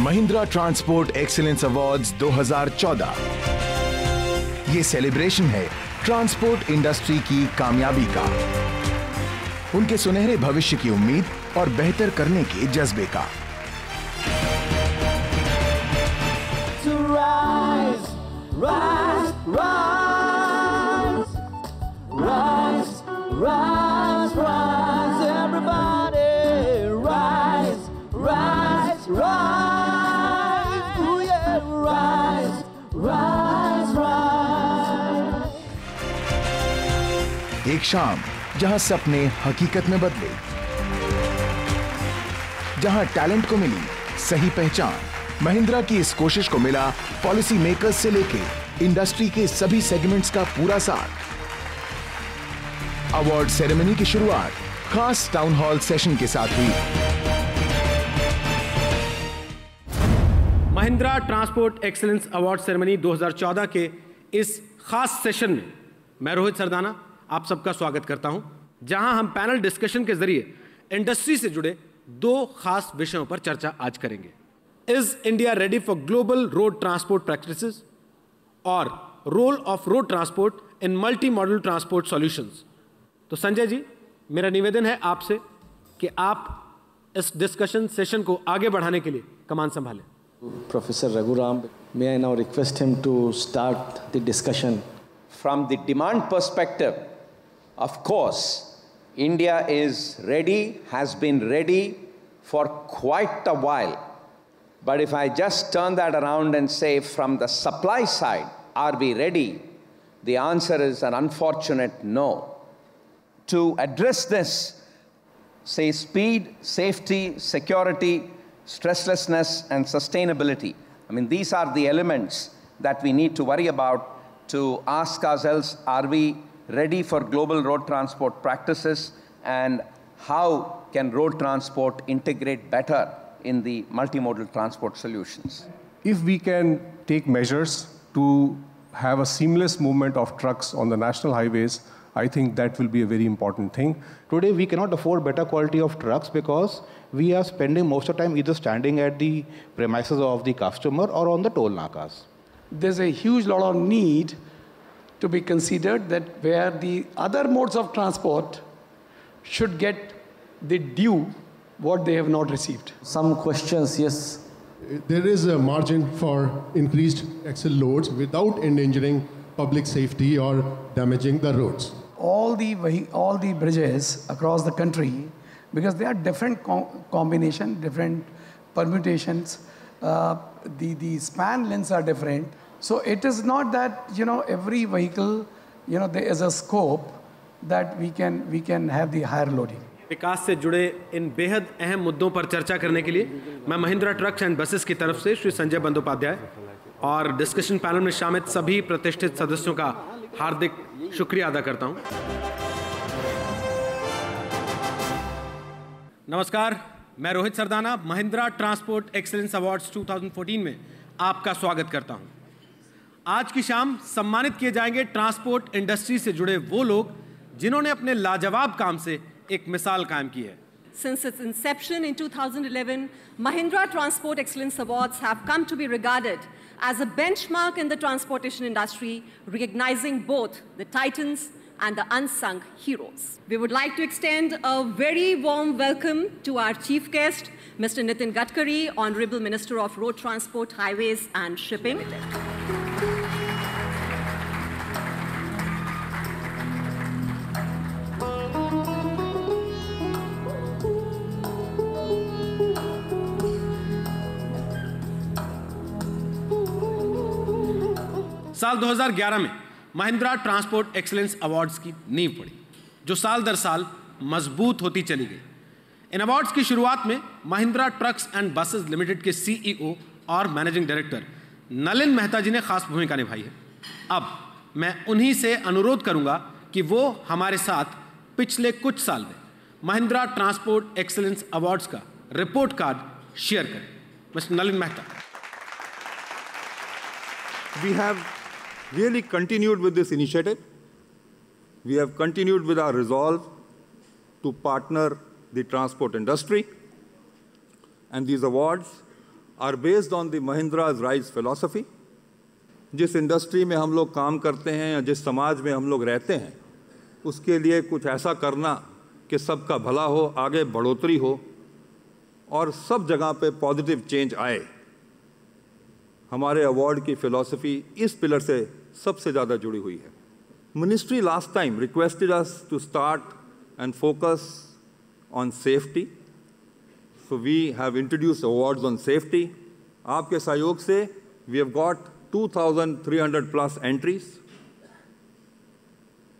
Mahindra transport excellence awards 2014। ये celebration है transport industry की कामयाबी का, उनके सुनहरे भविष्य की उम्मीद और बेहतर करने के जज्बे का। Rise, rise, rise, rise, rise, rise, everybody, rise, rise, rise, oh yeah, rise, rise, rise। एक शाम जहां सपने हकीकत में बदले, जहां टैलेंट को मिली सही पहचान। महिंद्रा की इस कोशिश को मिला पॉलिसी मेकर्स से लेके इंडस्ट्री के सभी सेगमेंट्स का पूरा साथ। अवार्ड सेरेमनी की शुरुआत खास टाउन हॉल सेशन के साथ हुई। Mahindra transport excellence award ceremony 2014 के इस खास सेशन में मैं रोहित सरदाना आप सबका स्वागत करता हूं, जहां हम पैनल डिस्कशन के जरिए इंडस्ट्री से जुड़े दो खास विषयों पर चर्चा आज करेंगे। Is India ready for global road transport practices? और role of road transport in multi-modal transport solutions? तो संजय जी, मेरा निवेदन है आपसे कि आप इस डिस्कशन सेशन को आगे बढ़ाने के लिए कमान संभालें। Professor Raghuram, may I now request him to start the discussion? From the demand perspective, of course, India is ready, has been ready for quite a while. But if I just turn that around and say from the supply side, are we ready? The answer is an unfortunate no. To address this, say speed, safety, security, stresslessness, and sustainability. I mean, these are the elements that we need to worry about to ask ourselves, are we ready for global road transport practices, and how can road transport integrate better in the multimodal transport solutions? If we can take measures to have a seamless movement of trucks on the national highways, I think that will be a very important thing. Today we cannot afford better quality of trucks because we are spending most of the time either standing at the premises of the customer or on the toll nakas. There's a huge lot of need to be considered that where the other modes of transport should get the due what they have not received. Some questions, yes. There is a margin for increased axle loads without endangering public safety or damaging the roads. All the bridges across the country, because they are different combination, different permutations, the span lengths are different. So it is not that every vehicle there is a scope that we can have the higher loading. विकास से जुड़े इन बेहद अहम मुद्दों पर चर्चा करने के लिए मैं महिंद्रा ट्रक्स एंड बसेस की तरफ से श्री संजय बंदोपाध्याय और डिस्कशन पैनल में शामिल सभी प्रतिष्ठित सदस्यों का हार्दिक शुक्रिया अदा करता हूं। नमस्कार, मैं Rohit Sardana Mahindra transport excellence awards 2014 में आपका स्वागत करता हूं। आज की शाम सम्मानित किए जाएंगे ट्रांसपोर्ट इंडस्ट्री से जुड़े वो लोग जिन्होंने अपने लाजवाब काम से एक मिसाल कायम की है। Since its inception in 2011, Mahindra Transport Excellence Awards have come to be regarded as a benchmark in the transportation industry, recognizing both the titans and the unsung heroes. We would like to extend a very warm welcome to our chief guest, Mr. Nitin Gadkari, Honorable Minister of Road Transport, Highways and Shipping. साल 2011 में Mahindra transport excellence awards की नींव पड़ी, जो साल दर साल मजबूत होती चली गई। इन अवार्ड्स की शुरुआत में Mahindra trucks and buses limited के सीईओ और मैनेजिंग डायरेक्टर नलिन मेहता जी ने खास भूमिका निभाई है। अब मैं उन्हीं से अनुरोध करूंगा कि वो हमारे साथ पिछले कुछ साल में महिंद्रा ट्रांसपोर्ट एक्सीलेंस अवार्ड्स का रिपोर्ट कार्ड शेयर करें। Mister Nalin Mehta. We have really continued with this initiative. We have continued with our resolve to partner the transport industry. And these awards are based on the Mahindra's Rise philosophy. जिस industry में हम लोग काम करते हैं या जिस समाज में हम लोग रहते हैं, उसके लिए कुछ ऐसा करना कि सबका भला हो, आगे बढ़ोतरी हो और सब जगह पे पॉजिटिव चेंज आए। हमारे अवार्ड की फिलॉसफी इस पिलर से सबसे ज़्यादा जुड़ी हुई है। Ministry last time requested us to start and focus on safety, so we have introduced awards on safety. आपके सहयोग से we have got 2,300 plus entries.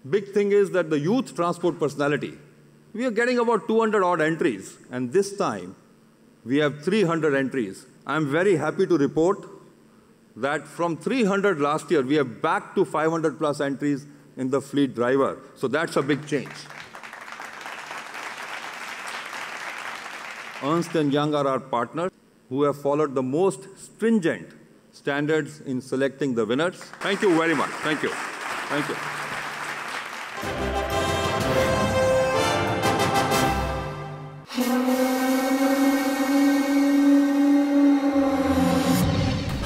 Big thing is that the youth transport personality, we are getting about 200 odd entries, and this time we have 300 entries. I'm very happy to report that from 300 last year, we are back to 500 plus entries in the fleet driver. So that's a big change. Ernst & Young are our partners who have followed the most stringent standards in selecting the winners. Thank you very much. Thank you. Thank you.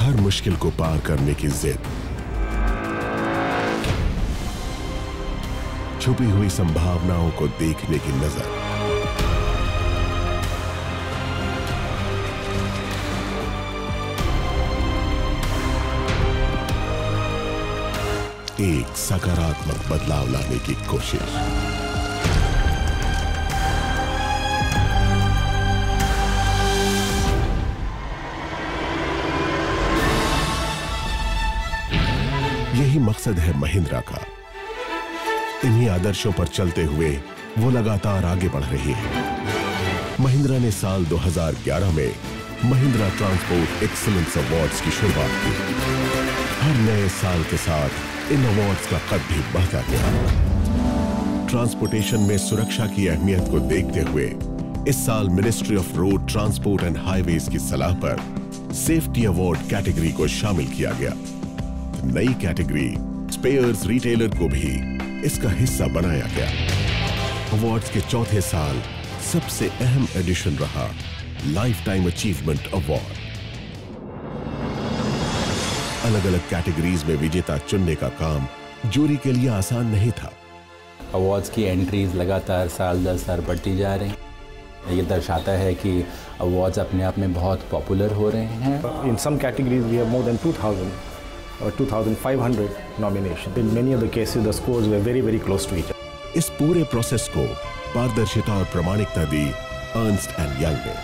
हर मुश्किल को पार करने की जिद, छुपी हुई संभावनाओं को देखने की नजर, एक सकारात्मक बदलाव लाने की कोशिश। यही मकसद है महिंद्रा का। इन्हीं आदर्शों पर चलते हुए वो लगातार आगे बढ़ रही है। महिंद्रा ने साल 2011 में महिंद्रा ट्रांसपोर्ट एक्सीलेंस अवार्ड्स की शुरुआत की। हर नए साल के साथ इन अवार्ड्स का कद भी बढ़ता गया। ट्रांसपोर्टेशन में सुरक्षा की अहमियत को देखते हुए इस साल ministry of road transport and highways की सलाह पर सेफ्टी अवार्ड कैटेगरी को शामिल किया गया। नई कैटेगरी स्पेयर्स रिटेलर को भी इसका हिस्सा बनाया गया। अवार्ड्स के चौथे साल सबसे अहम एडिशन रहा लाइफ टाइम अचीवमेंट अवार्ड। अलग अलग कैटेगरीज में विजेता चुनने का काम जूरी के लिए आसान नहीं था। अवार्ड्स की एंट्रीज लगातार साल दर साल बढ़ती जा रही हैं। ये दर्शाता है कि अवार्ड्स अपने आप में बहुत पॉपुलर हो रहे हैं। In some categories we have more than 2,000 or 2,500 nominations. In many of the cases the scores were very very close to each other. इस पूरे प्रोसेस को पारदर्शिता और प्रामाणिकता दी अर्न्स्ट एंड यंग ने।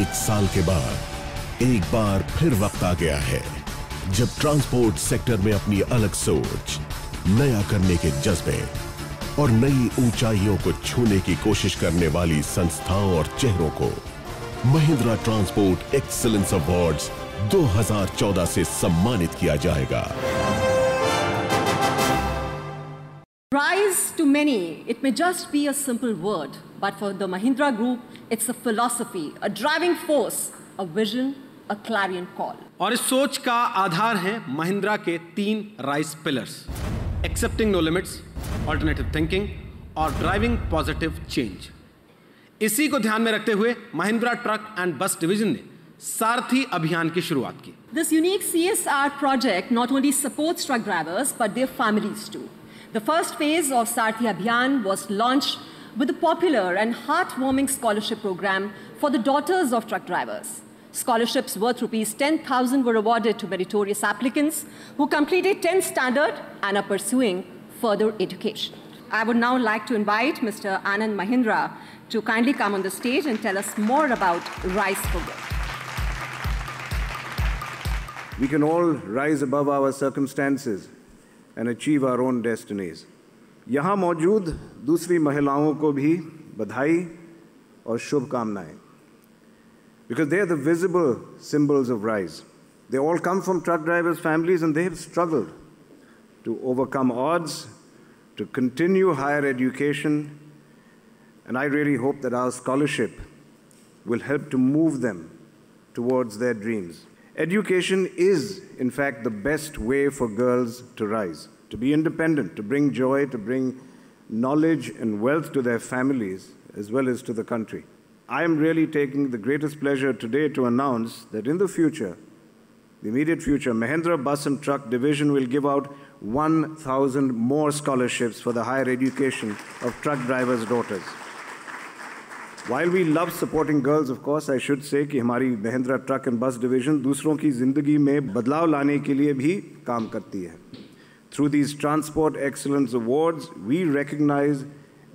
एक साल के बाद एक बार फिर वक्त आ गया है जब ट्रांसपोर्ट सेक्टर में अपनी अलग सोच, नया करने के जज्बे और नई ऊंचाइयों को छूने की कोशिश करने वाली संस्थाओं और चेहरों को महिंद्रा ट्रांसपोर्ट एक्सीलेंस अवार्ड्स 2014 से सम्मानित किया जाएगा। Rise to many, it may just be a simple word, but for the Mahindra Group, it's a philosophy, a driving force, a vision, a clarion call. और इस सोच का आधार है महिंद्रा के 3 Rise pillars: accepting no limits, alternative thinking और driving positive change. इसी को ध्यान में रखते हुए Mahindra truck and bus division ने सारथी अभियान की शुरुआत की। This unique CSR project not only supports truck drivers but their families too. The first phase of Sarthi Abhiyan was launched with a popular and heartwarming scholarship program for the daughters of truck drivers. Scholarships worth rupees 10,000 were awarded to meritorious applicants who completed 10th standard and are pursuing further education. I would now like to invite Mr. Anand Mahindra to kindly come on the stage and tell us more about Rise for Good. We can all rise above our circumstances and achieve our own destinies. यहाँ मौजूद दूसरी महिलाओं को भी बधाई और शुभकामनाएं, because they are the visible symbols of rise. They all come from truck drivers' families and they have struggled to overcome odds, to continue higher education, and I really hope that our scholarship will help to move them towards their dreams. Education is, in fact, the best way for girls to rise, to be independent, to bring joy, to bring knowledge and wealth to their families as well as to the country. I am really taking the greatest pleasure today to announce that in the future, the immediate future, Mahindra Bus and Truck Division will give out 1,000 more scholarships for the higher education of truck drivers' daughters. While we love supporting girls, of course, I should say कि हमारी Mahindra Truck and Bus Division दूसरों की ज़िंदगी में बदलाव लाने के लिए भी काम करती है. Through these Transport Excellence Awards, we recognize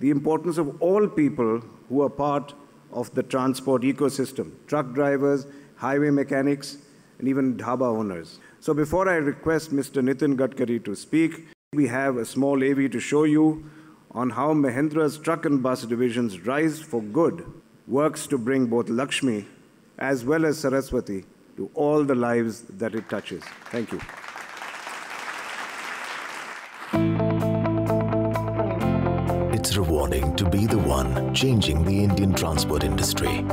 the importance of all people who are part of the transport ecosystem, truck drivers, highway mechanics, and even dhaba owners. So before I request Mr. Nitin Gadkari to speak, we have a small AV to show you on how Mahindra's truck and bus division's Rise for Good works to bring both Lakshmi as well as Saraswati to all the lives that it touches. Thank you. It's rewarding to be the one changing the Indian transport industry.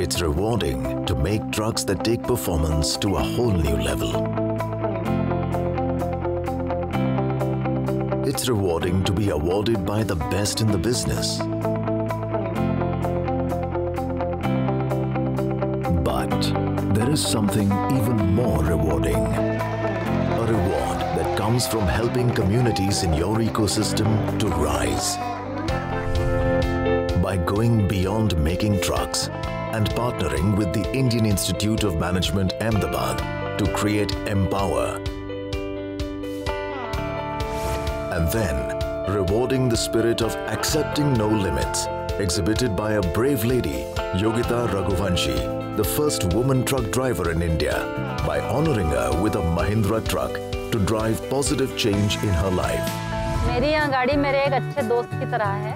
It's rewarding to make trucks that take performance to a whole new level. It's rewarding to be awarded by the best in the business. But there is something even more rewarding. A reward that comes from helping communities in your ecosystem to rise. By going beyond making trucks and partnering with the Indian Institute of Management, Ahmedabad, to create Empower. And then, rewarding the spirit of accepting no limits, exhibited by a brave lady, Yogita Raghuvanshi, the first woman truck driver in India, by honoring her with a Mahindra truck to drive positive change in her life. मेरी यह गाड़ी मेरे एक अच्छे दोस्त की तरह है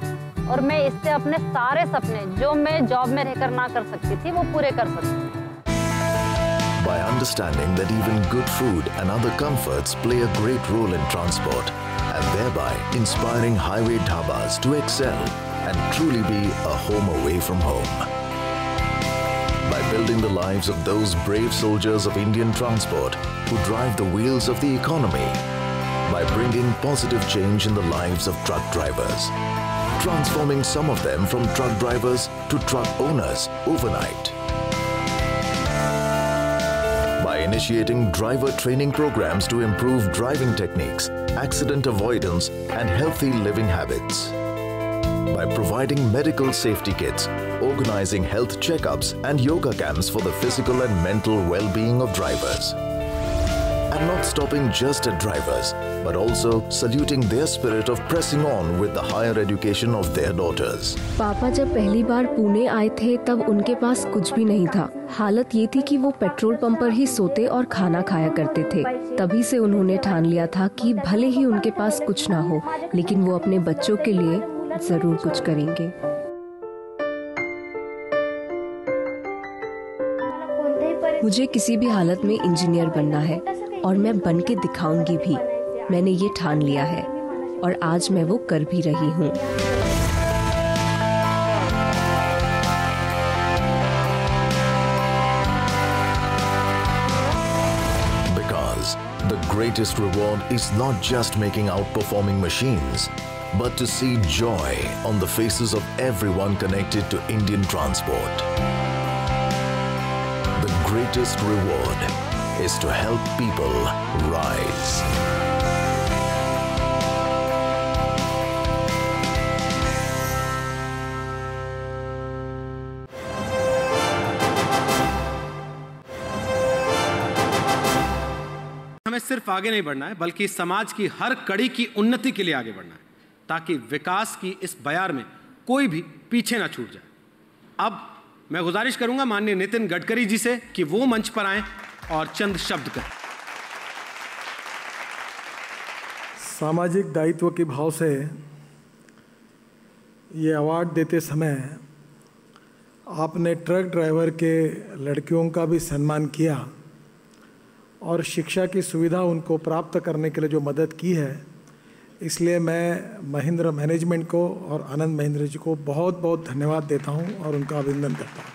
और मैं इससे अपने सारे सपने जो मैं जॉब में रहकर ना कर सकती थी वो पूरे कर सकती हूँ. By understanding that even good food and other comforts play a great role in transport, and thereby inspiring highway dhabas to excel and truly be a home away from home. By building the lives of those brave soldiers of Indian transport who drive the wheels of the economy, by bringing positive change in the lives of truck drivers, transforming some of them from truck drivers to truck owners overnight. By initiating driver training programs to improve driving techniques, accident avoidance, and healthy living habits. By providing medical safety kits, organizing health checkups and yoga camps for the physical and mental well-being of drivers. And not stopping just at drivers, but also saluting their spirit of pressing on with the higher education of their daughters. पापा जब पहली बार पुणे आए थे तब उनके पास कुछ भी नहीं था. हालत ये थी कि वो पेट्रोल पंप पर ही सोते और खाना खाया करते थे. तभी से उन्होंने ठान लिया था कि भले ही उनके पास कुछ ना हो, लेकिन वो अपने बच्चों के लिए जरूर कुछ करेंगे. मुझे किसी भी हालत में इंजीनियर बनना है और मैं बन के दिखाऊंगी भी. मैंने ये ठान लिया है और आज मैं वो कर भी रही हूँ. Because the greatest reward is not just making outperforming machines, but to see joy on the faces of everyone connected to Indian transport. The greatest reward is to help people rise. हमें सिर्फ आगे नहीं बढ़ना है, बल्कि समाज की हर कड़ी की उन्नति के लिए आगे बढ़ना है, ताकि विकास की इस बयार में कोई भी पीछे ना छूट जाए. अब मैं गुजारिश करूंगा माननीय नितिन गडकरी जी से कि वो मंच पर आएं और चंद शब्द कहें. सामाजिक दायित्व के भाव से ये अवार्ड देते समय आपने ट्रक ड्राइवर के लड़कियों का भी सम्मान किया और शिक्षा की सुविधा उनको प्राप्त करने के लिए जो मदद की है, इसलिए मैं महिंद्रा मैनेजमेंट को और आनंद महिंद्रा जी को बहुत बहुत धन्यवाद देता हूं और उनका अभिनंदन करता हूं.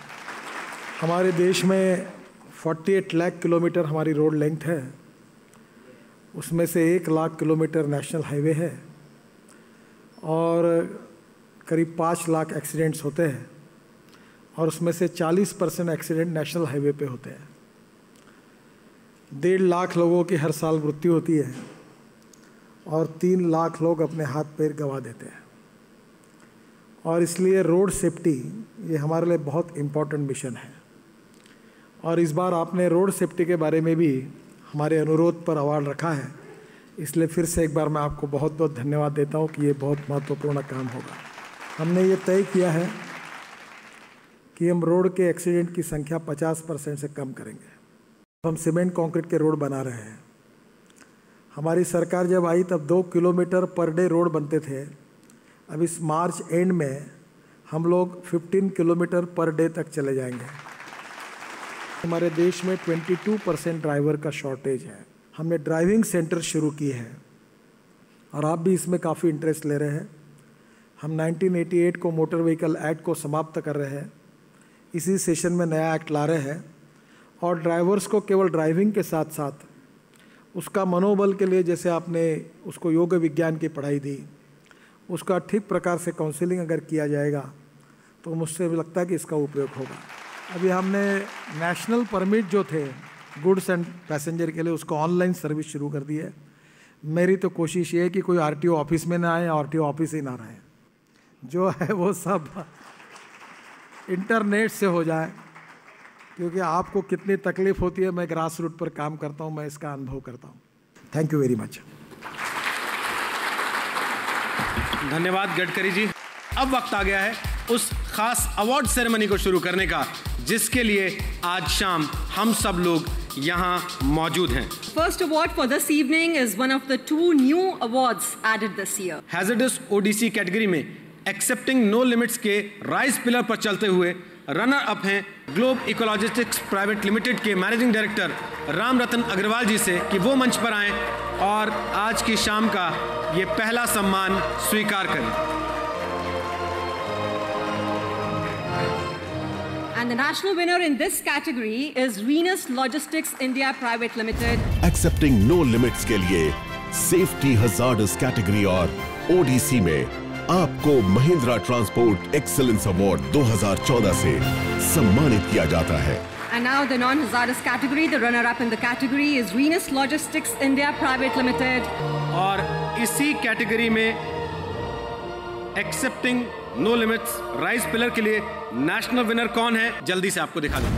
हमारे देश में 48 लाख किलोमीटर हमारी रोड लेंथ है, उसमें से 1 लाख किलोमीटर नेशनल हाईवे है और करीब 5 लाख एक्सीडेंट्स होते हैं और उसमें से 40% एक्सीडेंट नेशनल हाईवे पे होते हैं। 1.5 लाख लोगों की हर साल मृत्यु होती है और 3 लाख लोग अपने हाथ पैर गंवा देते हैं। और इसलिए रोड सेफ्टी ये हमारे लिए बहुत इम्पोर्टेंट मिशन है। और इस बार आपने रोड सेफ्टी के बारे में भी हमारे अनुरोध पर अवार्ड रखा है, इसलिए फिर से एक बार मैं आपको बहुत बहुत धन्यवाद देता हूँ कि ये बहुत महत्वपूर्ण काम होगा। हमने ये तय किया है कि हम रोड के एक्सीडेंट की संख्या 50% से कम करेंगे। हम सीमेंट कंक्रीट के रोड बना रहे हैं। हमारी सरकार जब आई तब 2 किलोमीटर पर डे रोड बनते थे। अब इस मार्च एंड में हम लोग 15 किलोमीटर पर डे तक चले जाएंगे। हमारे देश में 22% ड्राइवर का शॉर्टेज है। हमने ड्राइविंग सेंटर शुरू की है और आप भी इसमें काफ़ी इंटरेस्ट ले रहे हैं। हम 1988 को मोटर व्हीकल एक्ट को समाप्त कर रहे हैं। इसी सेशन में नया एक्ट ला रहे हैं और ड्राइवर्स को केवल ड्राइविंग के साथ साथ उसका मनोबल के लिए, जैसे आपने उसको योग विज्ञान की पढ़ाई दी, उसका ठीक प्रकार से काउंसलिंग अगर किया जाएगा तो मुझसे भी लगता है कि इसका उपयोग होगा। अभी हमने नेशनल परमिट जो थे गुड्स एंड पैसेंजर के लिए, उसको ऑनलाइन सर्विस शुरू कर दी है। मेरी तो कोशिश ये है कि कोई आरटीओ ऑफिस में ना आए, आरटीओ ऑफिस ही ना रहे, जो है वो सब इंटरनेट से हो जाए, क्योंकि आपको कितनी तकलीफ होती है। मैं ग्रास रूट पर काम करता हूँ, मैं इसका अनुभव करता हूँ। Thank you very much. धन्यवाद गडकरी जी। अब वक्त आ गया है उस खास अवार्ड सेरेमनी को शुरू करने का, जिसके लिए आज शाम हम सब लोग यहाँ मौजूद हैं। First award for this evening is one of the 2 new awards added this year. Hazardous ODC category में एक्सेप्टिंग नो लिमिट्स के राइज पिलर पर चलते हुए रनर अप हैं ग्लोब इकोलॉजिस्टिक्स प्राइवेट लिमिटेड के मैनेजिंग डायरेक्टर राम रतन अग्रवाल जी से कि वो मंच पर आएं और आज की शाम का ये पहला सम्मान स्वीकार करें। And the national winner in this category is Venus Logistics India Private Limited. Accepting no limits के लिए सेफ्टी हजार्डस कैटेगरी और ओडीसी में आपको महिंद्रा ट्रांसपोर्ट एक्सीलेंस अवार्ड 2014 से सम्मानित किया जाता है। And now the non-hazardous category, the runner-up in the category is Venus Logistics India Private Limited. और इसी कैटेगरी में accepting no limits Rise pillar के लिए नेशनल विनर कौन है, जल्दी से आपको दिखा दूं।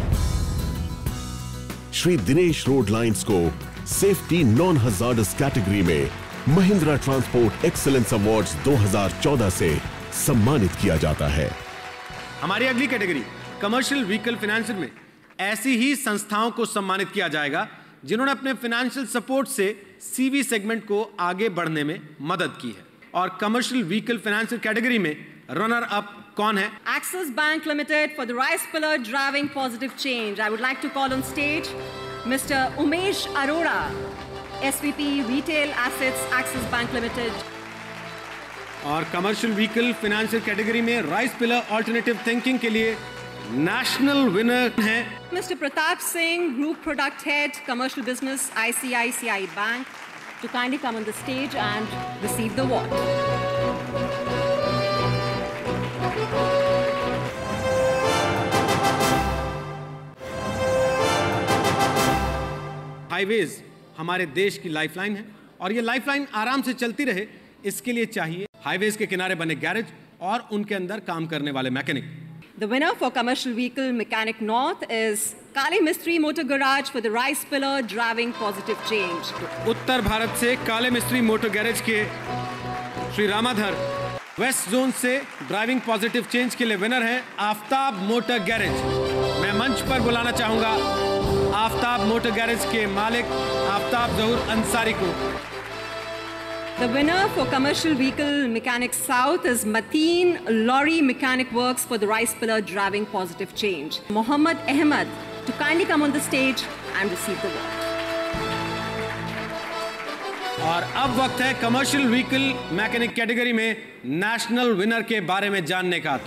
श्री दिनेश रोड लाइंस को सेफ्टी नॉन हजार्डस कैटेगरी में महिंद्रा ट्रांसपोर्ट एक्सीलेंस अवार्ड्स 2014 से सम्मानित किया जाता है। हमारी अगली कैटेगरी कमर्शियल व्हीकल फाइनेंसर में ऐसी ही संस्थाओं को सम्मानित किया जाएगा जिन्होंने अपने फाइनेंशियल सपोर्ट से सीवी सेगमेंट को आगे बढ़ने में मदद की है। और कमर्शियल व्हीकल फाइनेंसर कैटेगरी में रनर अप कौन है? Axis Bank Limited for the Rice Pillar Driving Positive Change. I would like to call on stage Mr. Umesh Arora, SVP Retail Assets, Axis Bank Limited. और commercial vehicle financer category में rice pillar alternative thinking के लिए national winner है Mr. Pratap Singh, Group Product Head, Commercial Business, ICICI Bank, to kindly come on the stage and receive the award. Highways हमारे देश की lifeline है और ये लाइफलाइन आराम से चलती रहे, इसके लिए चाहिए हाईवेज के किनारे बने गैरेज और उनके अंदर काम करने वाले mechanic. The winner for Commercial Vehicle Mechanic North is Kali Mistry Motor Garage for the Rice Pillar Driving Positive Change. उत्तर भारत से काले मिस्त्री मोटर गैरेज के श्री रामाधर, वेस्ट जोन से ड्राइविंग पॉजिटिव चेंज के लिए विनर है आफ्ताब मोटर गैरेज। मैं मंच पर बुलाना चाहूंगा आफ्ताब मोटर गैरेज के मालिक आफ्ताब जहूर अंसारी को। The winner for Commercial Vehicle Mechanic South is Mateen Lorry Mechanic Works for the Rice Pillar Driving Positive Change. Mohammad Ahmed to kindly come on the stage and receive the award. और अब वक्त है commercial vehicle mechanic category में national winner के बारे में जानने का।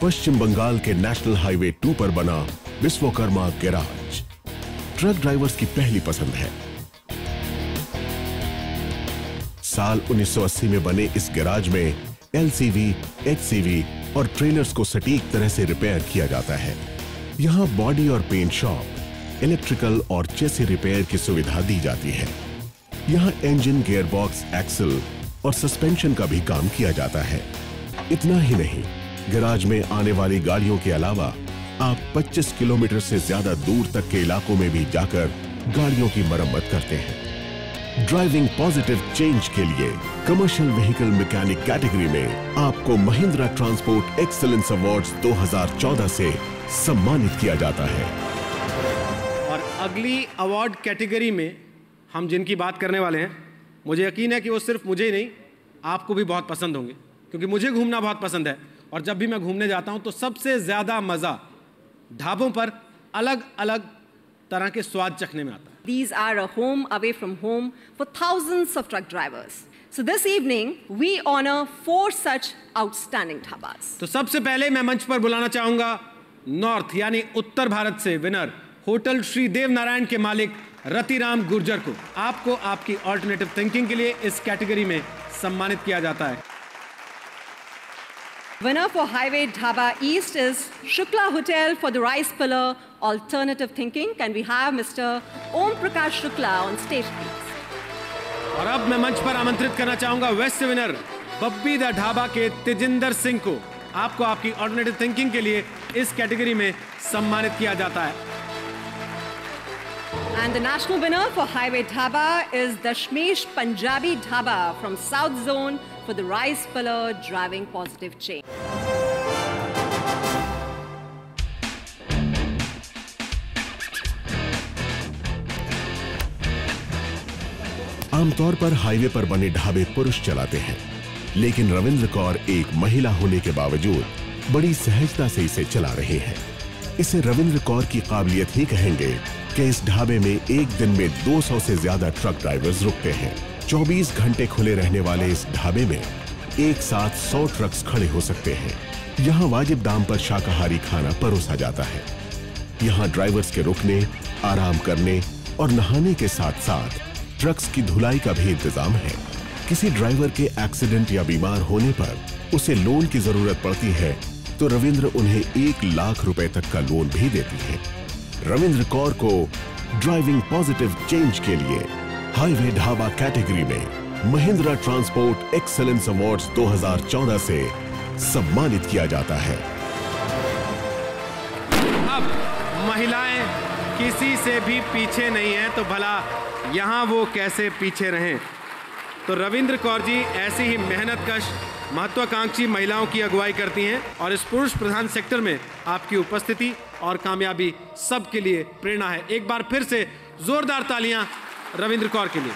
पश्चिम बंगाल के नेशनल हाईवे 2 पर बना विश्वकर्मा गैराज ट्रक ड्राइवर्स की पहली पसंद है। साल 1980 में बने इस गैराज में LCV, HCV और ट्रेलर्स को सटीक तरह से रिपेयर किया जाता है। यहाँ बॉडी और पेंट शॉप, इलेक्ट्रिकल और चेसी रिपेयर की सुविधा दी जाती है। यहाँ इंजन, गियरबॉक्स, एक्सल और सस्पेंशन का भी काम किया जाता है। इतना ही नहीं, गैराज में आने वाली गाड़ियों के अलावा आप 25 किलोमीटर से ज्यादा दूर तक के इलाकों में भी जाकर गाड़ियों की मरम्मत करते हैं। ड्राइविंग पॉजिटिव चेंज के लिए कमर्शियल व्हीकल मैकेनिक कैटेगरी में आपको महिंद्रा ट्रांसपोर्ट एक्सीलेंस अवार्ड्स 2014 से सम्मानित किया जाता है। और अगली अवार्ड कैटेगरी में हम जिनकी बात करने वाले हैं, मुझे यकीन है कि वो सिर्फ मुझे ही नहीं, आपको भी बहुत पसंद होंगे, क्योंकि मुझे घूमना बहुत पसंद है और जब भी मैं घूमने जाता हूं तो सबसे ज्यादा मजा ढाबों पर अलग अलग तरह के स्वाद चखने में आता है। These are a home away from home for thousands of truck drivers. So this evening we honor 4 such outstanding dhabas. तो सबसे पहले मैं मंच पर बुलाना चाहूंगा नॉर्थ यानी उत्तर भारत से विनर होटल श्री देव नारायण के मालिक रतिराम गुर्जर को। आपको आपकी ऑल्टरनेटिव थिंकिंग के लिए इस कैटेगरी में सम्मानित किया जाता है। Winner for Highway Dhaba East is Shukla Hotel for the Rice Pillar Alternative Thinking. Can we have Mr. Om Prakash Shukla on stage, please? और अब मैं मंच पर आमंत्रित करना चाहूंगा west winner Babbi the Dhaba के तेजिंदर सिंह को। आपको आपकी ऑल्टरनेटिव थिंकिंग के लिए इस कैटेगरी में सम्मानित किया जाता है। And the national winner for Highway Dhaba is Dashmesh Punjabi Dhaba from South Zone for the Rice Pillar Driving Positive Change. आमतौर पर हाईवे पर बने ढाबे पुरुष चलाते हैं, लेकिन रविंद्र कौर एक महिला होने के बावजूद बड़ी सहजता से इसे चला रहे हैं। इसे रविंद्र कौर की काबिलियत ही कहेंगे कि इस ढाबे में एक दिन में 200 से ज्यादा ट्रक ड्राइवर्स रुकते हैं। 24 घंटे खुले रहने वाले इस ढाबे में एक साथ 100 ट्रक्स खड़े हो सकते हैं। यहाँ वाजिब दाम पर शाकाहारी खाना परोसा जाता है। यहाँ ड्राइवर्स के रुकने, आराम करने और नहाने के साथ साथ ट्रक्स की धुलाई का भी इंतजाम है। किसी ड्राइवर के एक्सीडेंट या बीमार होने पर उसे लोन की जरूरत पड़ती है तो रविंद्र उन्हें 1 लाख रुपए तक का लोन भी देती है। रविंद्र कौर को ड्राइविंग पॉजिटिव चेंज के लिए हाईवे ढाबा कैटेगरी में महिंद्रा ट्रांसपोर्ट एक्सीलेंस अवार्ड्स 2014 से सम्मानित किया जाता है। अब महिलाएं किसी से भी पीछे नहीं हैं, तो भला यहां वो कैसे पीछे रहें। तो रविंद्र कौर जी ऐसी ही मेहनतकश महत्वाकांक्षी महिलाओं की अगुवाई करती हैं और इस पुरुष प्रधान सेक्टर में आपकी उपस्थिति और कामयाबी सबके लिए प्रेरणा है। एक बार फिर से जोरदार तालियां रविंद्र कौर के लिए।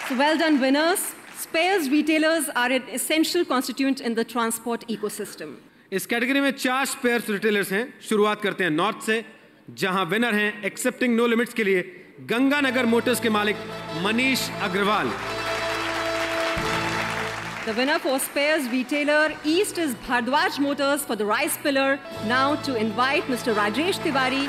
So well done, winners. Spares retailers are an essential constituent in the transport ecosystem. इस कैटेगरी में 4 स्पेयर्स रिटेलर्स हैं। शुरुआत करते हैं नॉर्थ से, जहां विनर हैं एक्सेप्टिंग नो लिमिट्स के लिए गंगानगर मोटर्स के मालिक Manish Agarwal. The winner for spares retailer East is Bhardwaj Motors for the Rice Pillar. Now to invite Mr. Rajesh Tiwari.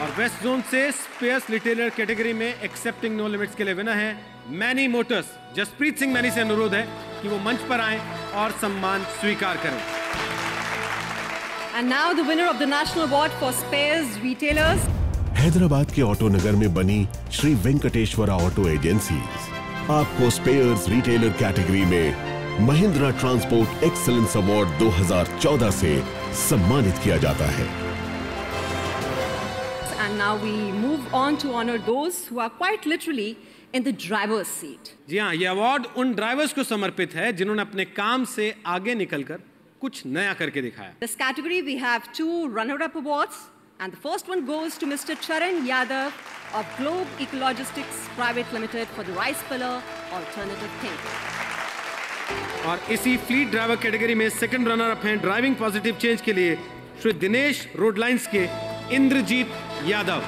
और वेस्ट जोन से स्पेयर्स रिटेलर कैटेगरी में एक्सेप्टिंग नो लिमिट्स के लिए winner है मैनी मोटर्स। जसप्रीत सिंह मैनी से अनुरोध है कि वो मंच पर आएं और सम्मान स्वीकार करें। And now the winner of the national award for spares retailers. Hyderabad के ऑटो नगर में बनी श्री वेंकटेश्वरा ऑटो एजेंसीज आपको स्पेयर्स रिटेलर कैटेगरी में महिंद्रा ट्रांसपोर्ट एक्सीलेंस अवार्ड 2014 से सम्मानित किया जाता है। And now we move on to honor those who are quite literally in the driver's seat. जी हाँ, ये अवार्ड उन ड्राइवर्स को समर्पित है जिन्होंने अपने काम से आगे निकलकर कुछ नया करके दिखाया। This category we have 2 runner-up awards, and the first one goes to Mr. Charan Yadav of Globe Ecologistics Private Limited for the Rice Pillar Alternative Thinking. और इसी फ्लीट ड्राइवर कैटेगरी में सेकंड रनर अप हैं driving positive change के लिए Shri Dinesh roadlines के Inderjeet Yadav.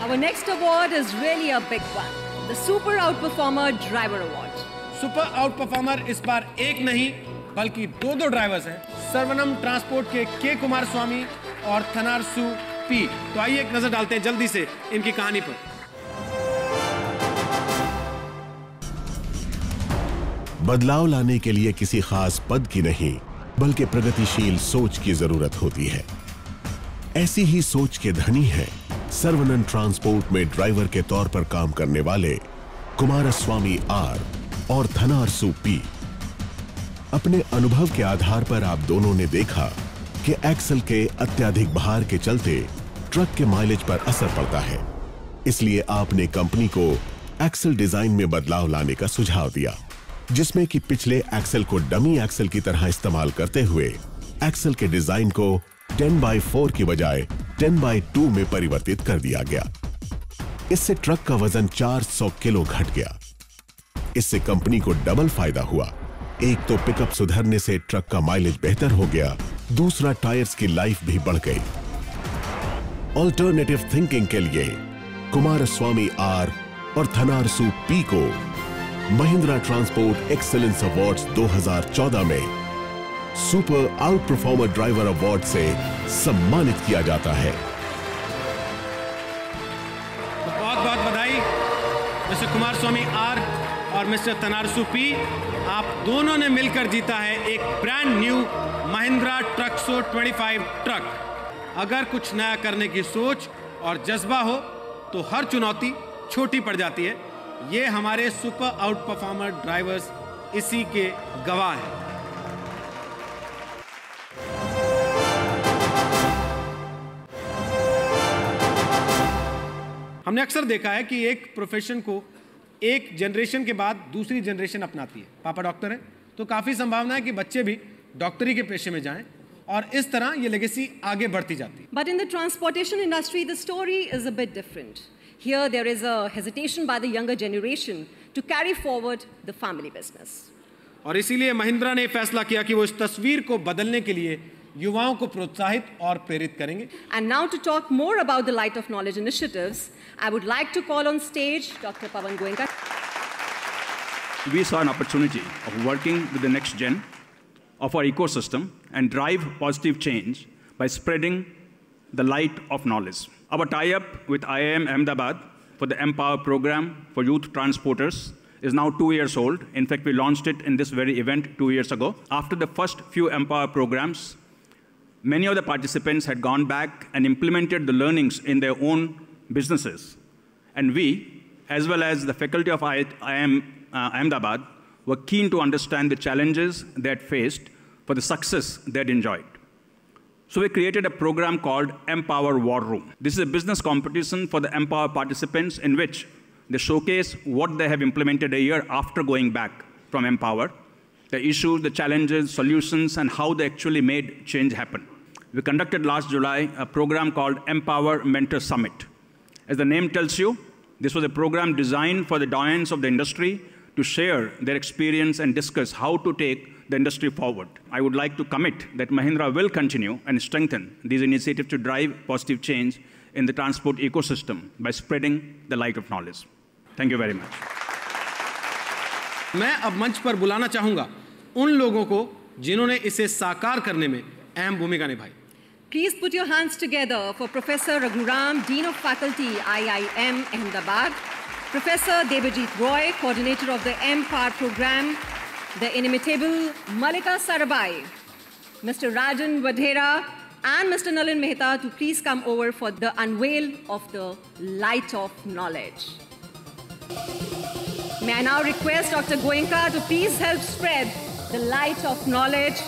Our next award is really a big one, the Super Outperformer Driver Award. Super out performer इस बार एक नहीं बल्कि 2 ड्राइवर्स हैं। सर्वनम ट्रांसपोर्ट के कुमार स्वामी और थनारसु पी। तो आइए एक नजर डालते हैं जल्दी से इनकी कहानी पर। बदलाव लाने के लिए किसी खास पद की नहीं बल्कि प्रगतिशील सोच की जरूरत होती है। ऐसी ही सोच के धनी हैं सर्वनन ट्रांसपोर्ट में ड्राइवर के तौर पर काम करने वाले कुमारस्वामी आर और थनारसु पी। अपने अनुभव के आधार पर आप दोनों ने देखा कि एक्सल के अत्यधिक भार के चलते ट्रक के माइलेज पर असर पड़ता है। इसलिए आपने कंपनी को एक्सल डिजाइन में बदलाव लाने का सुझाव दिया, जिसमें कि पिछले एक्सल को डमी एक्सल की तरह इस्तेमाल करते हुए एक्सल के डिजाइन को 10x4 की बजाय 10x2 में परिवर्तित कर दिया गया। इससे ट्रक का वजन 400 किलो घट गया। इससे कंपनी को डबल फायदा हुआ। एक तो पिकअप सुधरने से ट्रक का माइलेज बेहतर हो गया, दूसरा टायर्स की लाइफ भी बढ़ गई। ऑल्टरनेटिव थिंकिंग के लिए कुमारस्वामी आर और थनारसु पी को महिंद्रा ट्रांसपोर्ट एक्सीलेंस अवार्ड्स 2014 में super out performer driver award से सम्मानित किया जाता है। बहुत बहुत बधाई मिस्टर कुमारस्वामी आर और मिस्टर थनारसु पी। आप दोनों ने मिलकर जीता है एक ब्रांड न्यू महिंद्रा ट्रक्सो 25 ट्रक। अगर कुछ नया करने की सोच और जज्बा हो तो हर चुनौती छोटी पड़ जाती है। ये हमारे सुपर आउट परफॉर्मर ड्राइवर्स इसी के गवाह हैं। हमने अक्सर देखा है कि एक प्रोफेशन को एक जनरेशन के बाद दूसरी जनरेशन अपनाती है। पापा डॉक्टर हैं तो काफ़ी संभावना है कि बच्चे भी डॉक्टरी के पेशे में जाएं और इस तरह ये लेगेसी आगे बढ़ती जाती है। But in the transportation industry, the story is a bit different. Here there is a hesitation by the younger generation to carry forward the family business. और इसीलिए महिंद्रा ने फैसला किया कि वो इस तस्वीर को बदलने के लिए युवाओं को प्रोत्साहित और प्रेरित करेंगे। And now to talk more about the Light of Knowledge initiatives, I would like to call on stage Dr. Pavan Goenka. We saw an opportunity of working with the next gen of our ecosystem and drive positive change by spreading the light of knowledge. Our tie-up with IIM Ahmedabad for the Empower program for youth transporters is now 2 years old. In fact, we launched it in this very event 2 years ago. After the first few Empower programs, many of the participants had gone back and implemented the learnings in their own businesses. And we, as well as the faculty of IIM Ahmedabad, were keen to understand the challenges they had faced for the success they had enjoyed. So we created a program called Empower War Room. This is a business competition for the Empower participants in which they showcase what they have implemented a year after going back from Empower, the issues, the challenges, solutions, and how they actually made change happen. We conducted last July a program called Empower Mentor Summit. As the name tells you, this was a program designed for the doyens of the industry to share their experience and discuss how to take the industry forward. I would like to commit that Mahindra will continue and strengthen these initiatives to drive positive change in the transport ecosystem by spreading the light of knowledge. Thank you very much. मैं अब मंच पर बुलाना चाहूंगा उन लोगों को जिन्होंने इसे साकार करने में अहम भूमिका निभाई। Please put your hands together for Professor Raghuram, Dean of Faculty, IIM Ahmedabad, Professor Debajit Roy, Coordinator of the Empower Program, the inimitable Malika Sarabai, Mr. Rajan Vadhera, and Mr. Nalin Mehta to please come over for the unveil of the Light of Knowledge. May I now request Dr. Goenka to please help spread the light of knowledge.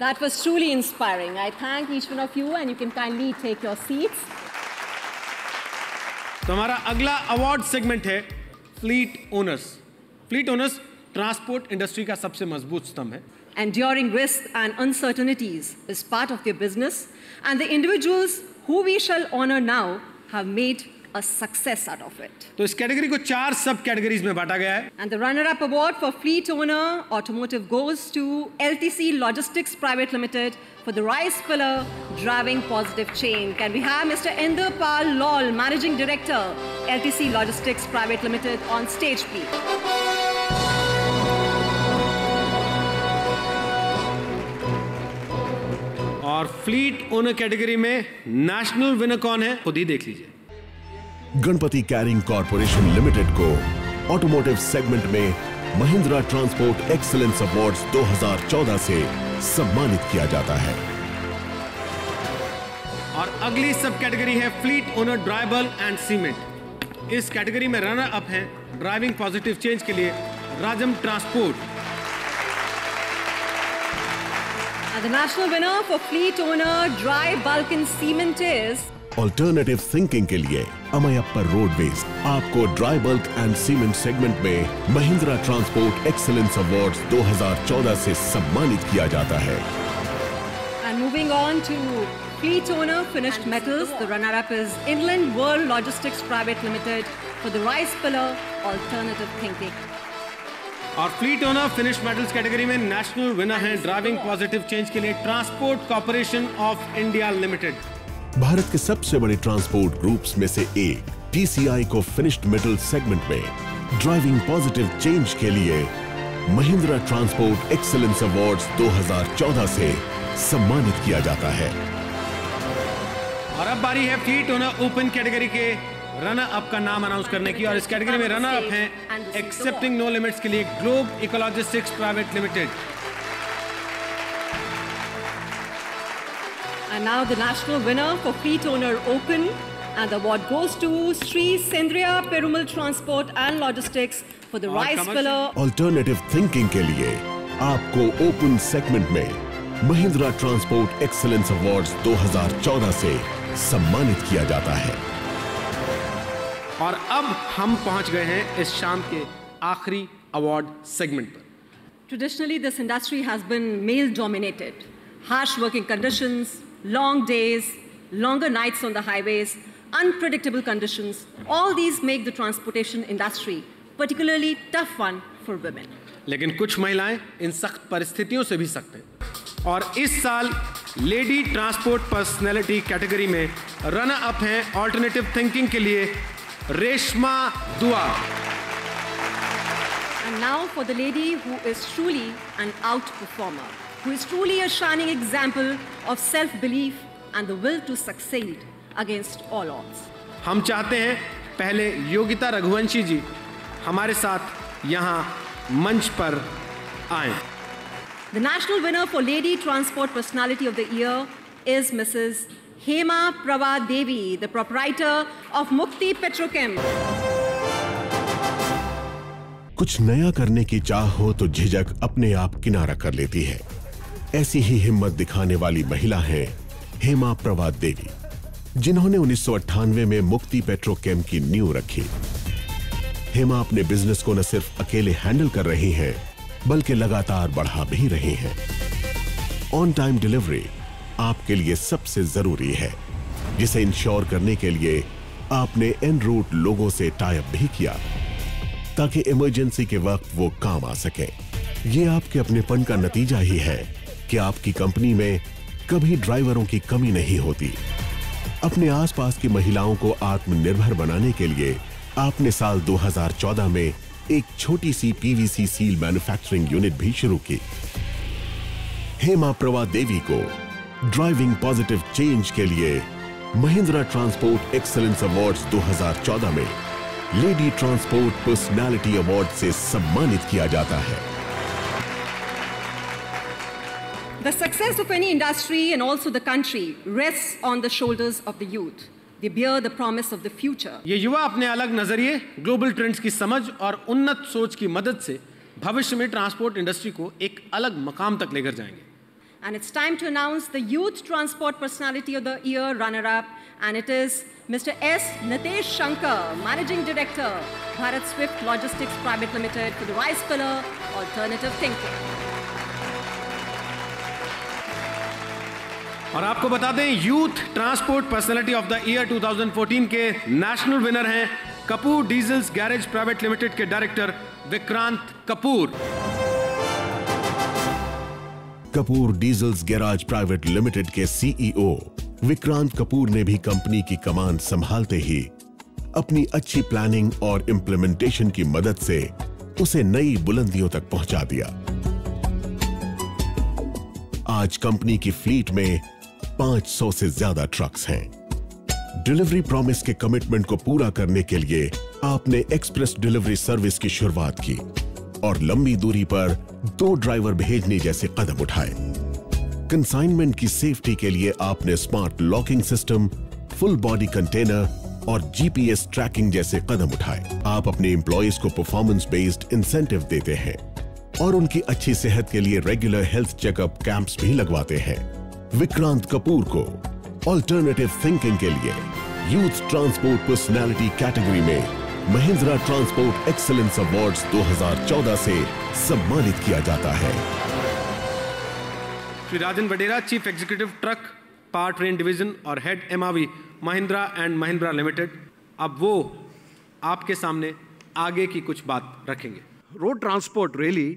That was truly inspiring. I thank each one of you and you can kindly take your seats. तो हमारा अगला award segment है fleet owners. Fleet owners transport industry का सबसे मजबूत स्तंभ है। Enduring risks and uncertainties is part of their business, and the individuals who we shall honor now have made a success out of it. तो इस category को 4 सब categories में बांटा गया है। And the runner-up award for Fleet Owner Automotive goes to LTC Logistics Private Limited for the rice pillar driving positive change. Can we have Mr. Inderpal Lal, Managing Director, LTC Logistics Private Limited, on stage, please? और fleet owner category में national winner कौन है, खुद ही देख लीजिए। Ganpati carrying corporation limited को automotive segment में Mahindra transport excellence awards 2014 से सम्मानित किया जाता है। और अगली सब कैटेगरी है fleet owner dribble and cement. इस कैटेगरी में रनर अप हैं ड्राइविंग पॉजिटिव चेंज के लिए राजम transport. And the national winner for Fleet Owner Dry Bulk and Cement is alternative thinking के लिए अमयप्पर रोडवेज आपको dry bulk and cement segment में Mahindra transport excellence awards 2014 से सम्मानित किया जाता है। And moving on to Fleet Owner Finished Metals, the runner-up is Inland World Logistics Private Limited for the Rice Pillar Alternative Thinking. और fleet owner finish metals category में national winner हैं driving positive change के लिए transport corporation of India limited. Bharat के सबसे बड़े transport groups में से एक टीसीआई को फिनिश्ड मेटल सेगमेंट में ड्राइविंग पॉजिटिव चेंज के लिए महिंद्रा ट्रांसपोर्ट एक्सीलेंस अवार्ड्स 2014 से सम्मानित किया जाता है। और अब बारी है फ्लीट ओनर ओपन कैटेगरी के रनर अप का नाम अनाउंस करने की। और इस कैटेगरी में रनर अप हैं एक्सेप्टिंग नो लिमिट्स के लिए Globe Ecologistics Private Limited. And now the national winner for Fleet Owner Open, and the award goes to Sri Sendriya Perumal Transport and Logistics for the Rice Pillar. Alternative thinking के लिए आपको open segment में Mahindra transport excellence awards 2014 से सम्मानित किया जाता है। और अब हम पहुंच गए हैं इस शाम के आखिरी अवार्ड सेगमेंट पर। Traditionally, this industry has been male-dominated. Harsh working conditions, long days, longer nights on the highways, unpredictable conditions, all these make the transportation industry particularly tough one for women. लेकिन कुछ महिलाएं इन सख्त परिस्थितियों से भी सख्त हैं। और इस साल लेडी ट्रांसपोर्ट पर्सनैलिटी कैटेगरी में रनर अप हैं ऑल्टरनेटिव थिंकिंग के लिए रेशमा दुआ। And now for the lady who is truly an out-performer, who is truly a shining example of self-belief and the will to succeed against all odds. हम चाहते हैं पहले योगिता रघुवंशी जी हमारे साथ यहाँ मंच पर आएं। The national winner for Lady Transport Personality of the Year is Mrs. Hema Prava Devi, the proprietor of Mukti Petrochem. कुछ नया करने की चाह हो तो झिझक अपने आप किनारा कर लेती है। ऐसी ही हिम्मत दिखाने वाली महिला है हेमा प्रभा देवी, जिन्होंने 1998 में मुक्ति पेट्रोकेम की नींव रखी। हेमा अपने बिजनेस को न सिर्फ अकेले हैंडल कर रही हैं, बल्कि लगातार बढ़ा भी रही हैं। ऑन टाइम डिलीवरी आपके लिए सबसे जरूरी है, जिसे इंश्योर करने के लिए आपने एन रूट लोगों से टाई अप भी किया, ताकि इमरजेंसी के वक्त वो काम आ सके। ये आपके अपनेपन का नतीजा ही है कि आपकी कंपनी में कभी ड्राइवरों की कमी नहीं होती। अपने आसपास की महिलाओं को आत्मनिर्भर बनाने के लिए आपने साल 2014 में एक छोटी सी पीवीसी सील मैन्युफैक्चरिंग यूनिट भी शुरू की। हेमा प्रभा देवी को ड्राइविंग पॉजिटिव चेंज के लिए महिंद्रा ट्रांसपोर्ट एक्सीलेंस अवार्ड्स 2014 में लेडी ट्रांसपोर्ट पर्सनालिटी अवार्ड से सम्मानित किया जाता है। The success of any industry and also the country rests on the shoulders of the youth. They bear the promise of the future. ये युवा अपने अलग नजरिए, ग्लोबल ट्रेंड्स की समझ और उन्नत सोच की मदद से भविष्य में ट्रांसपोर्ट इंडस्ट्री को एक अलग मकाम तक लेकर जाएंगे। And it's time to announce the Youth Transport Personality of the Year runner-up, and it is Mr. S. Nitesh Shankar, Managing Director, Bharat Swift Logistics Private Limited, for the Rice Pillar, Alternative Thinking. और आपको बता दें, youth transport personality of the year 2014 के national winner हैं Kapoor Diesels Garage Private Limited के director Vikrant Kapoor. Kapoor Diesels Garage Private Limited के CEO Vikrant Kapoor ने भी कंपनी की कमान संभालते ही अपनी अच्छी प्लानिंग और इंप्लीमेंटेशन की मदद से उसे नई बुलंदियों तक पहुंचा दिया। आज कंपनी की फ्लीट में 500 से ज्यादा ट्रक्स हैं। डिलीवरी प्रॉमिस के कमिटमेंट को पूरा करने के लिए आपने एक्सप्रेस डिलीवरी सर्विस की शुरुआत की और लंबी दूरी पर 2 ड्राइवर भेजने जैसे कदम उठाए। कंसाइनमेंट की सेफ्टी के लिए आपने smart locking system, full body container और जीपीएस ट्रैकिंग जैसे कदम उठाए। आप अपने एम्प्लॉयज को परफॉर्मेंस बेस्ड इंसेंटिव देते हैं और उनकी अच्छी सेहत के लिए रेगुलर हेल्थ चेकअप कैंप्स भी लगवाते हैं। विक्रांत कपूर को ऑल्टरनेटिव थिंकिंग के लिए यूथ ट्रांसपोर्ट पर्सनालिटी कैटेगरी में महिंद्रा ट्रांसपोर्ट एक्सीलेंस अवार्ड्स 2014 से सम्मानित किया जाता है। Shri Rajan Vadera, chief executive truck power train division और head MRV Mahindra and Mahindra Limited, अब वो आपके सामने आगे की कुछ बात रखेंगे। Road transport really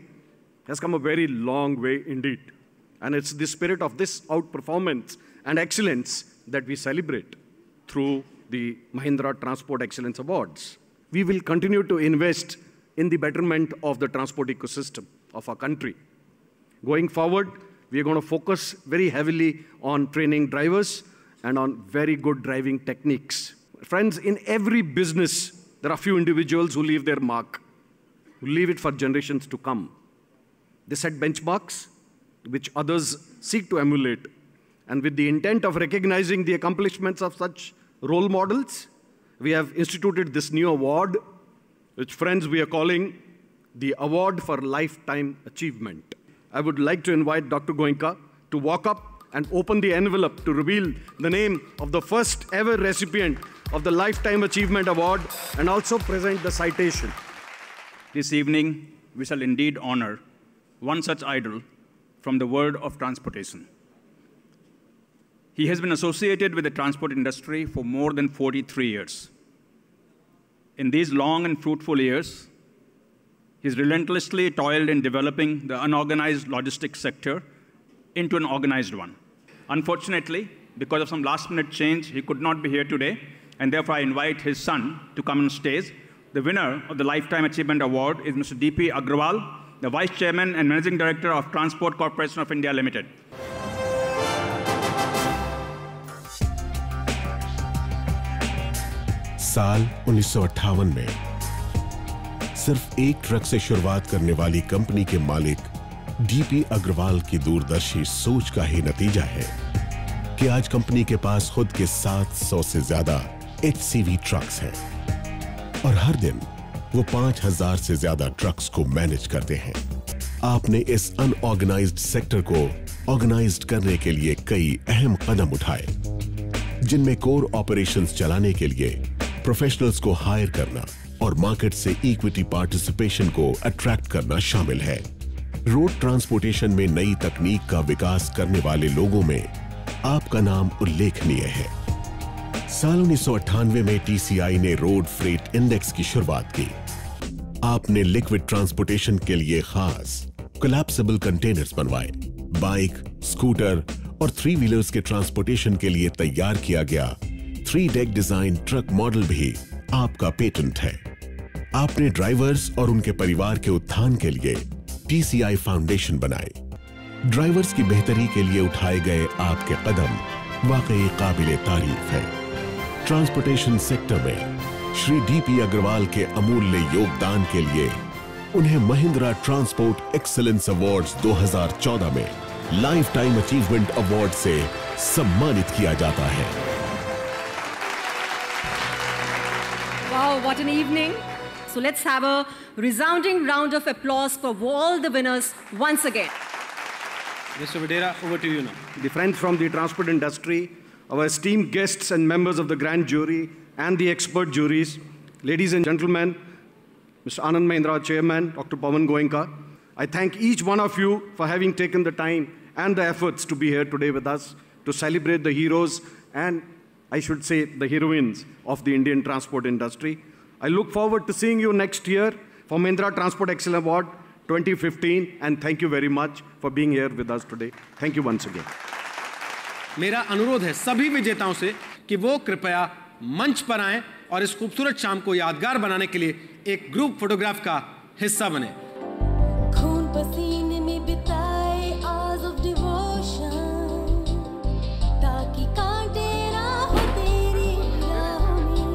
has come a very long way indeed. And it's the spirit of this outperformance and excellence that we celebrate through the Mahindra Transport Excellence Awards. We will continue to invest in the betterment of the transport ecosystem of our country. Going forward, we are going to focus very heavily on training drivers and on very good driving techniques. Friends, in every business, there are few individuals who leave their mark, who leave it for generations to come. They set benchmarks which others seek to emulate. And with the intent of recognizing the accomplishments of such role models, we have instituted this new award, which, friends, we are calling the Award for Lifetime Achievement. I would like to invite Dr. Goenka to walk up and open the envelope to reveal the name of the first ever recipient of the Lifetime Achievement Award and also present the citation. This evening, we shall indeed honor one such idol from the world of transportation. He has been associated with the transport industry for more than 43 years. In these long and fruitful years, he's relentlessly toiled in developing the unorganized logistics sector into an organized one. Unfortunately, because of some last-minute change, he could not be here today, and therefore I invite his son to come on stage. The winner of the Lifetime Achievement Award is Mr. D.P. Agrawal, the Vice Chairman and Managing Director of Transport Corporation of India Limited. साल 1958 में सिर्फ एक truck से शुरुआत करने वाली company के मालिक डीपी अग्रवाल की दूरदर्शी सोच का ही नतीजा है कि आज कंपनी के पास खुद के 700 से ज्यादा HCV ट्रक्स हैं और हर दिन वो 5000 से ज्यादा ट्रक्स को मैनेज करते हैं। आपने इस अनऑर्गेनाइज्ड सेक्टर को ऑर्गेनाइज्ड करने के लिए कई अहम कदम उठाए, जिनमें कोर ऑपरेशंस चलाने के लिए प्रोफेशनल्स को हायर करना और मार्केट से इक्विटी पार्टिसिपेशन को अट्रैक्ट करना शामिल है। रोड ट्रांसपोर्टेशन में नई तकनीक का विकास करने वाले लोगों में आपका नाम उल्लेखनीय है। साल 1998 में टीसीआई ने रोड फ्रेट इंडेक्स की शुरुआत की। आपने लिक्विड ट्रांसपोर्टेशन के लिए खास कोलैप्सिबल कंटेनर्स बनवाए। बाइक, स्कूटर और 3 व्हीलर्स के ट्रांसपोर्टेशन के लिए तैयार किया गया 3 डेक डिजाइन ट्रक मॉडल भी आपका पेटेंट है। आपने ड्राइवर्स और उनके परिवार के उत्थान के लिए टीसीआई फाउंडेशन बनाए। ड्राइवर्स की बेहतरी के लिए उठाए गए आपके कदम वाकई काबिले तारीफ है। ट्रांसपोर्टेशन सेक्टर में श्री डीपी अग्रवाल के अमूल्य योगदान के लिए उन्हें महिंद्रा ट्रांसपोर्ट एक्सीलेंस अवार्ड्स 2014 में लाइफ टाइम अचीवमेंट अवार्ड से सम्मानित किया जाता है। Wow, what an evening. So let's have a resounding round of applause for all the winners once again. Mr. Vadera, over to you now. The friends from the transport industry, our esteemed guests and members of the grand jury and the expert juries, ladies and gentlemen, Mr. Anand Mahindra, Chairman, Dr. Pawan Goenka, I thank each one of you for having taken the time and the efforts to be here today with us to celebrate the heroes and, I should say, the heroines of the Indian transport industry. I look forward to seeing you next year for Mahindra Transport Excellence Award 2015, and thank you very much for being here with us today. Thank you once again. मेरा अनुरोध है सभी विजेताओं से कि वो कृपया मंच पर आएं और इस खूबसूरत शाम को यादगार बनाने के लिए एक ग्रुप फोटोग्राफ का हिस्सा बने। खून पसीने में बिताए hours of devotion, ताकि कांटे राह तेरी राहों में,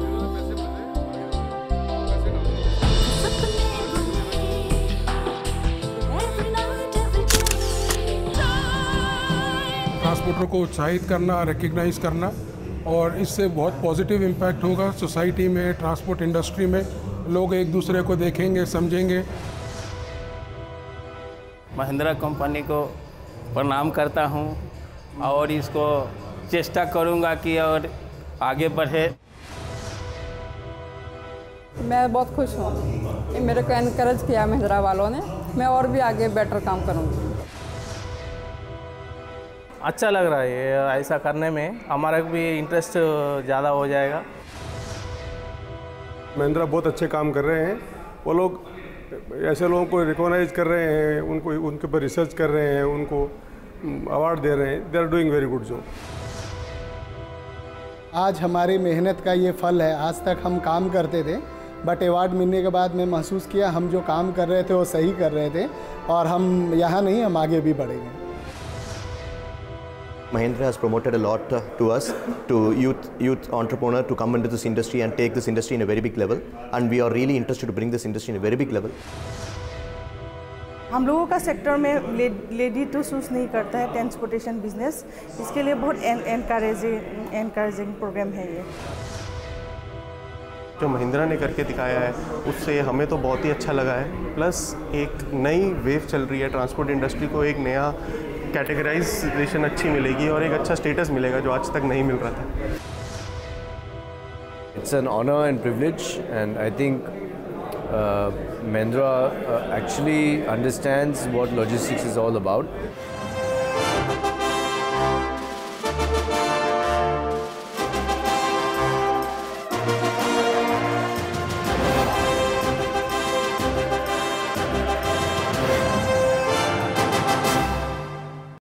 सपने बुने every night every day। Transporter को उत्साहित करना, रिकग्नाइज करना, और इससे बहुत पॉजिटिव इम्पैक्ट होगा सोसाइटी में, ट्रांसपोर्ट इंडस्ट्री में। लोग एक दूसरे को देखेंगे, समझेंगे। महिंद्रा कंपनी को प्रणाम करता हूं और इसको चेष्टा करूंगा कि और आगे बढ़े। मैं बहुत खुश हूँ, मेरे को एनकरेज किया महिंद्रा वालों ने, मैं और भी आगे बेटर काम करूँगी। अच्छा लग रहा है ये ऐसा करने में, हमारा भी इंटरेस्ट ज़्यादा हो जाएगा। महिंद्रा बहुत अच्छे काम कर रहे हैं। वो लोग ऐसे लोगों को रिकॉग्नाइज कर रहे हैं, उनको उनके ऊपर रिसर्च कर रहे हैं, उनको अवार्ड दे रहे हैं। They are doing very good job. आज हमारी मेहनत का ये फल है। आज तक हम काम करते थे, बट अवार्ड मिलने के बाद मैं महसूस किया हम जो काम कर रहे थे वो सही कर रहे थे, और हम यहाँ नहीं, हम आगे भी बढ़ेंगे। Mahindra has promoted a lot to us, to youth entrepreneur to come into this industry and take this industry in a very big level, and we are really interested to bring this industry in a very big level. हम लोगों का sector में lady to shoes नहीं करता है transportation business, इसके लिए बहुत एनकरेजिंग प्रोग्राम है ये। जो महिंद्रा ने करके दिखाया है उससे हमें तो बहुत ही अच्छा लगा है। प्लस एक नई वेव चल रही है, ट्रांसपोर्ट इंडस्ट्री को एक नया कैटेगराइजेशन अच्छी मिलेगी और एक अच्छा स्टेटस मिलेगा जो आज तक नहीं मिल रहा था। It's an honor and privilege, and I think Mahindra actually understands what logistics is all about.